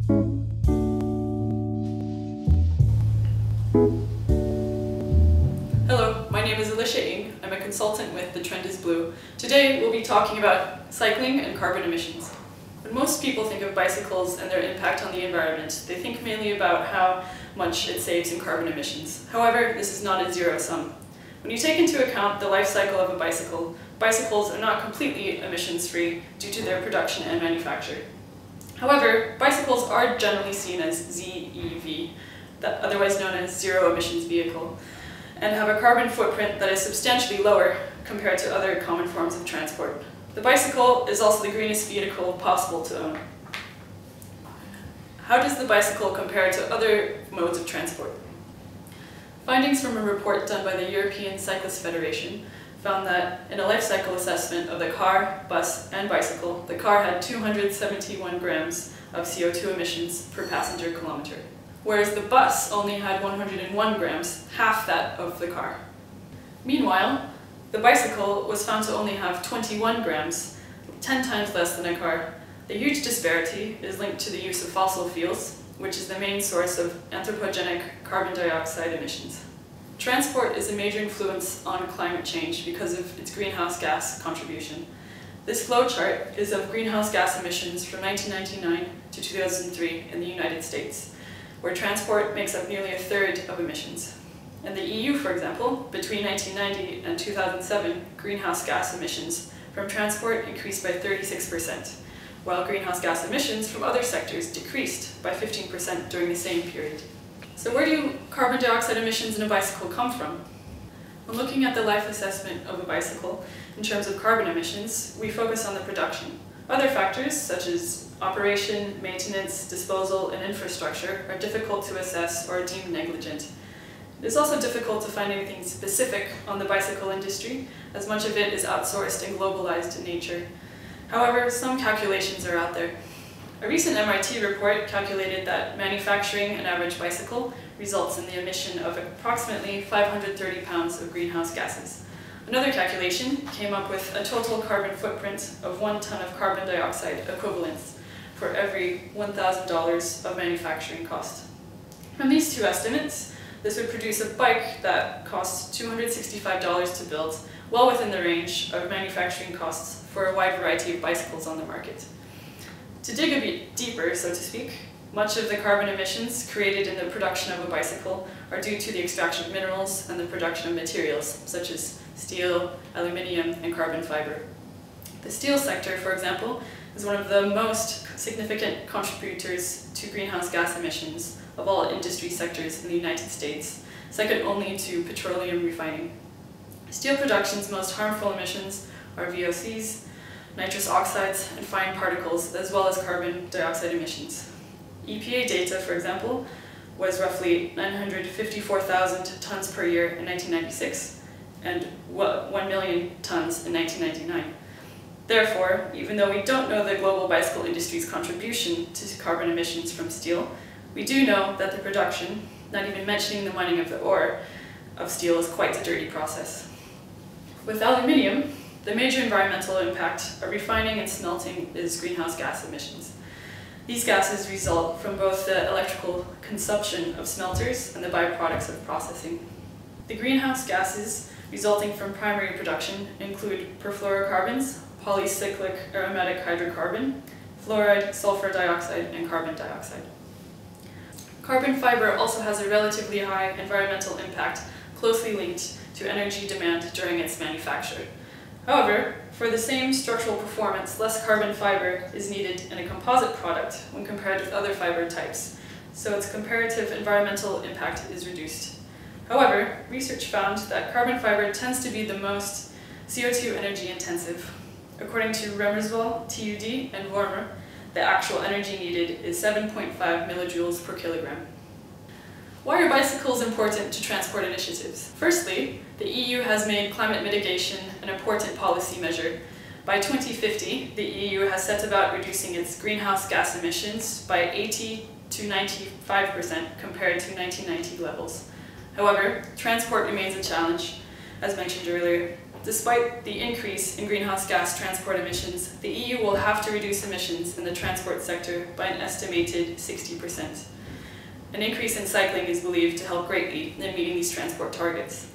Hello, my name is Alicia Ng. I'm a consultant with The Trend is Blue. Today we'll be talking about cycling and carbon emissions. When most people think of bicycles and their impact on the environment, they think mainly about how much it saves in carbon emissions. However, this is not a zero sum. When you take into account the life cycle of a bicycle, bicycles are not completely emissions-free due to their production and manufacture. However, bicycles are generally seen as ZEV, otherwise known as zero emissions vehicle, and have a carbon footprint that is substantially lower compared to other common forms of transport. The bicycle is also the greenest vehicle possible to own. How does the bicycle compare to other modes of transport? Findings from a report done by the European Cyclist Federation found that in a life cycle assessment of the car, bus, and bicycle, the car had 271 grams of CO2 emissions per passenger kilometer, whereas the bus only had 101 grams, half that of the car. Meanwhile, the bicycle was found to only have 21 grams, 10 times less than a car. The huge disparity is linked to the use of fossil fuels, which is the main source of anthropogenic carbon dioxide emissions. Transport is a major influence on climate change because of its greenhouse gas contribution. This flowchart is of greenhouse gas emissions from 1999 to 2003 in the United States, where transport makes up nearly a third of emissions. In the EU, for example, between 1990 and 2007, greenhouse gas emissions from transport increased by 36%, while greenhouse gas emissions from other sectors decreased by 15% during the same period. So where do carbon dioxide emissions in a bicycle come from? When looking at the life assessment of a bicycle in terms of carbon emissions, we focus on the production. Other factors, such as operation, maintenance, disposal, and infrastructure, are difficult to assess or deemed negligent. It is also difficult to find anything specific on the bicycle industry, as much of it is outsourced and globalized in nature. However, some calculations are out there. A recent MIT report calculated that manufacturing an average bicycle results in the emission of approximately 530 pounds of greenhouse gases. Another calculation came up with a total carbon footprint of 1 ton of carbon dioxide equivalents for every $1,000 of manufacturing cost. From these two estimates, this would produce a bike that costs $265 to build, well within the range of manufacturing costs for a wide variety of bicycles on the market. To dig a bit deeper, so to speak, much of the carbon emissions created in the production of a bicycle are due to the extraction of minerals and the production of materials, such as steel, aluminium, and carbon fiber. The steel sector, for example, is one of the most significant contributors to greenhouse gas emissions of all industry sectors in the United States, second only to petroleum refining. Steel production's most harmful emissions are VOCs, nitrous oxides, and fine particles, as well as carbon dioxide emissions. EPA data, for example, was roughly 954,000 tons per year in 1996 and 1 million tons in 1999. Therefore, even though we don't know the global bicycle industry's contribution to carbon emissions from steel, we do know that the production, not even mentioning the mining of the ore, of steel is quite a dirty process. With aluminium, the major environmental impact of refining and smelting is greenhouse gas emissions. These gases result from both the electrical consumption of smelters and the byproducts of processing. The greenhouse gases resulting from primary production include perfluorocarbons, polycyclic aromatic hydrocarbon, fluoride, sulfur dioxide, and carbon dioxide. Carbon fiber also has a relatively high environmental impact, closely linked to energy demand during its manufacture. However, for the same structural performance, less carbon fiber is needed in a composite product when compared with other fiber types, so its comparative environmental impact is reduced. However, research found that carbon fiber tends to be the most CO2 energy intensive. According to Remersvall, TUD, and Vormer, the actual energy needed is 7.5 millijoules per kilogram. Why are bicycles important to transport initiatives? Firstly, the EU has made climate mitigation an important policy measure. By 2050, the EU has set about reducing its greenhouse gas emissions by 80 to 95% compared to 1990 levels. However, transport remains a challenge. As mentioned earlier, despite the increase in greenhouse gas transport emissions, the EU will have to reduce emissions in the transport sector by an estimated 60%. An increase in cycling is believed to help greatly in meeting these transport targets.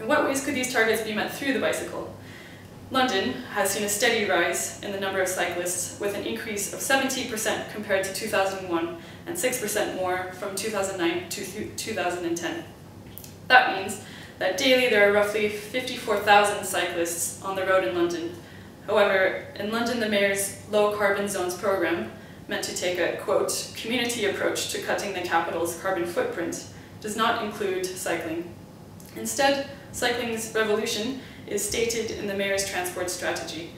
In what ways could these targets be met through the bicycle? London has seen a steady rise in the number of cyclists, with an increase of 70% compared to 2001 and 6% more from 2009 to 2010. That means that daily there are roughly 54,000 cyclists on the road in London. However, in London, the Mayor's Low Carbon Zones programme, meant to take a, quote, community approach to cutting the capital's carbon footprint, does not include cycling. Instead, cycling's revolution is stated in the Mayor's transport strategy.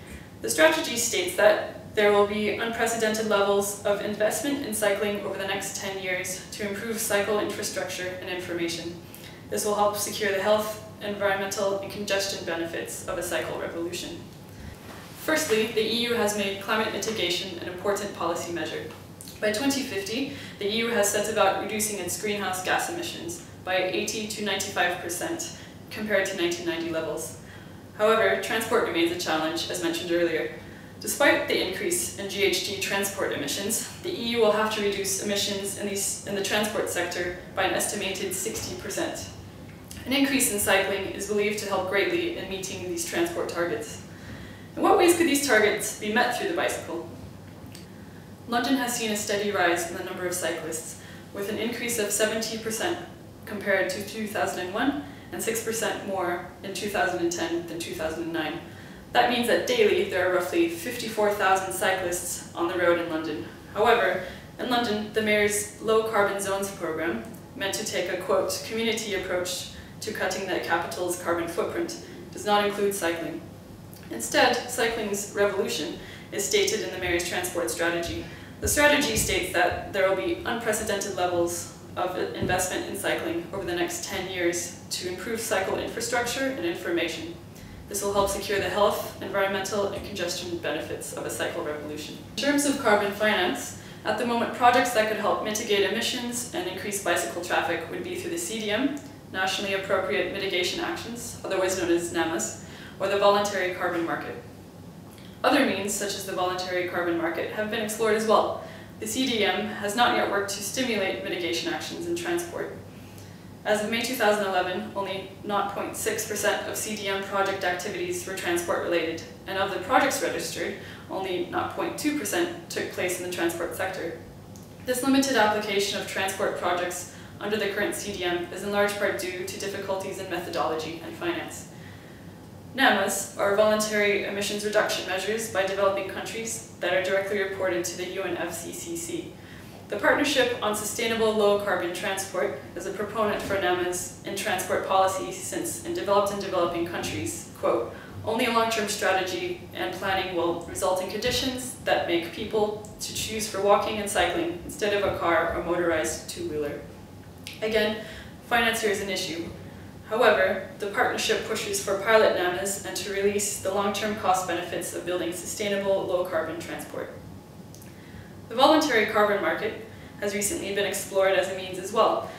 The strategy states that there will be unprecedented levels of investment in cycling over the next 10 years to improve cycle infrastructure and information. This will help secure the health, environmental, and congestion benefits of a cycle revolution. Firstly, the EU has made climate mitigation an important policy measure. By 2050, the EU has set about reducing its greenhouse gas emissions by 80 to 95% compared to 1990 levels. However, transport remains a challenge, as mentioned earlier. Despite the increase in GHG transport emissions, the EU will have to reduce emissions in the transport sector by an estimated 60%. An increase in cycling is believed to help greatly in meeting these transport targets. In what ways could these targets be met through the bicycle? London has seen a steady rise in the number of cyclists, with an increase of 70% compared to 2001 and 6% more in 2010 than 2009. That means that daily there are roughly 54,000 cyclists on the road in London. However, in London, the Mayor's Low Carbon Zones programme, meant to take a, quote, community approach to cutting the capital's carbon footprint, does not include cycling. Instead, cycling's revolution is stated in the Mayor's transport strategy. The strategy states that there will be unprecedented levels of investment in cycling over the next 10 years to improve cycle infrastructure and information. This will help secure the health, environmental, and congestion benefits of a cycle revolution. In terms of carbon finance, at the moment, projects that could help mitigate emissions and increase bicycle traffic would be through the CDM, Nationally Appropriate Mitigation Actions, otherwise known as NAMAs, or the voluntary carbon market. Other means, such as the voluntary carbon market, have been explored as well. The CDM has not yet worked to stimulate mitigation actions in transport. As of May 2011, only 0.6% of CDM project activities were transport-related, and of the projects registered, only 0.2% took place in the transport sector. This limited application of transport projects under the current CDM is in large part due to difficulties in methodology and finance. NAMAs are voluntary emissions reduction measures by developing countries that are directly reported to the UNFCCC. The Partnership on Sustainable Low Carbon Transport is a proponent for NAMAs in transport policy since in developed and developing countries, quote, only a long-term strategy and planning will result in conditions that make people to choose for walking and cycling instead of a car or motorized two-wheeler. Again, finance here is an issue. However, the partnership pushes for pilot NAMAs and to release the long-term cost benefits of building sustainable low-carbon transport. The voluntary carbon market has recently been explored as a means as well.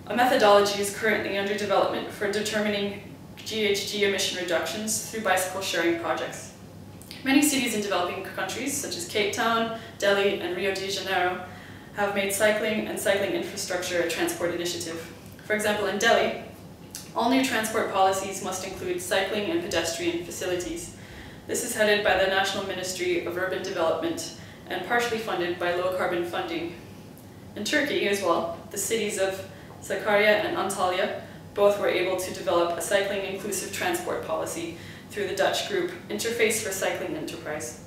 A methodology is currently under development for determining GHG emission reductions through bicycle sharing projects. Many cities in developing countries, such as Cape Town, Delhi, and Rio de Janeiro, have made cycling and cycling infrastructure a transport initiative. For example, in Delhi, all new transport policies must include cycling and pedestrian facilities. This is headed by the National Ministry of Urban Development and partially funded by low-carbon funding. In Turkey as well, the cities of Sakarya and Antalya both were able to develop a cycling inclusive transport policy through the Dutch group Interface for Cycling Enterprise.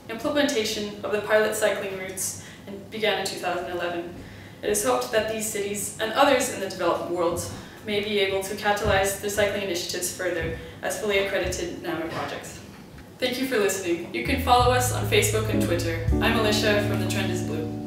Implementation of the pilot cycling routes began in 2011. It is hoped that these cities and others in the developed world may be able to catalyze the cycling initiatives further as fully accredited NAMA projects. Thank you for listening. You can follow us on Facebook and Twitter. I'm Alicia from The Trend is Blue.